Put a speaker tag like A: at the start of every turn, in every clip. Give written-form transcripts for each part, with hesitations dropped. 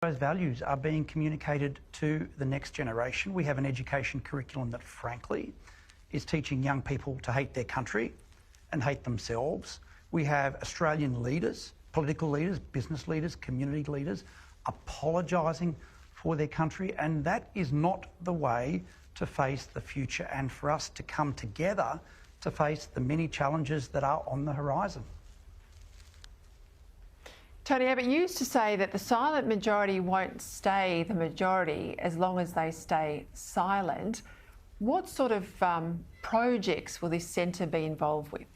A: Those values are being communicated to the next generation. We have an education curriculum that, frankly, is teaching young people to hate their country and hate themselves. We have Australian leaders, political leaders, business leaders, community leaders, apologising for their country, and that is not the way to face the future and for us to come together to face the many challenges that are on the horizon.
B: Tony Abbott used to say that the silent majority won't stay the majority as long as they stay silent. What sort of projects will this centre be involved with?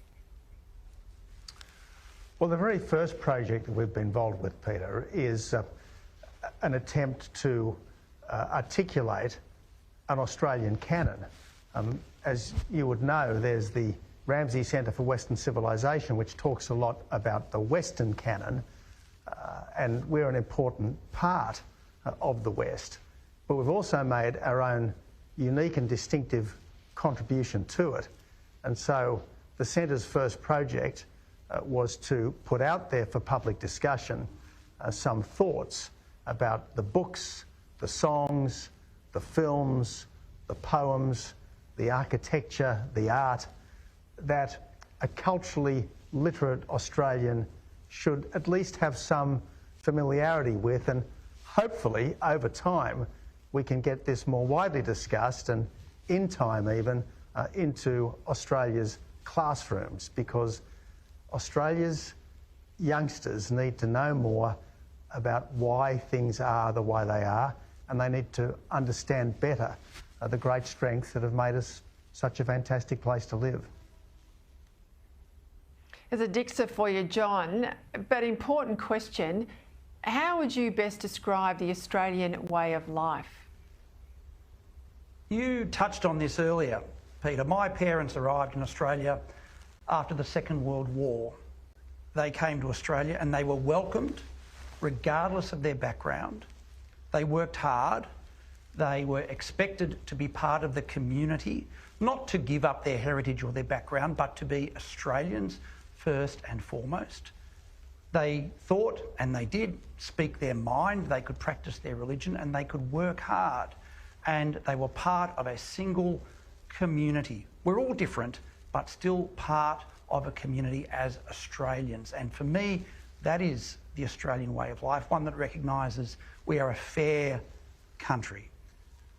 C: Well, the very first project that we've been involved with, Peter, is an attempt to articulate an Australian canon. As you would know, there's the Ramsay Centre for Western Civilisation, which talks a lot about the Western canon, and we're an important part of the West. But we've also made our own unique and distinctive contribution to it. And so the Centre's first project was to put out there for public discussion some thoughts about the books, the songs, the films, the poems, the architecture, the art, that a culturally literate Australian should at least have some familiarity with, and hopefully over time we can get this more widely discussed and in time even into Australia's classrooms, because Australia's youngsters need to know more about why things are the way they are, and they need to understand better the great strengths that have made us such a fantastic place to live.
B: There's a Dixer for you, John, but important question. How would you best describe the Australian way of life?
A: You touched on this earlier, Peter. My parents arrived in Australia after the Second World War. They came to Australia and they were welcomed regardless of their background. They worked hard. They were expected to be part of the community, not to give up their heritage or their background, but to be Australians first and foremost. They thought, and they did, speak their mind, they could practice their religion, and they could work hard. And they were part of a single community. We're all different, but still part of a community as Australians. And for me, that is the Australian way of life, one that recognises we are a fair country.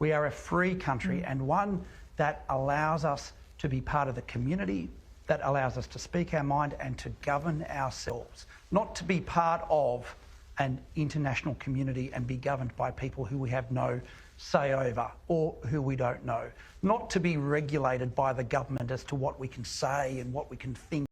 A: We are a free country, and one that allows us to be part of the community, that allows us to speak our mind and to govern ourselves, not to be part of an international community and be governed by people who we have no say over or who we don't know, not to be regulated by the government as to what we can say and what we can think.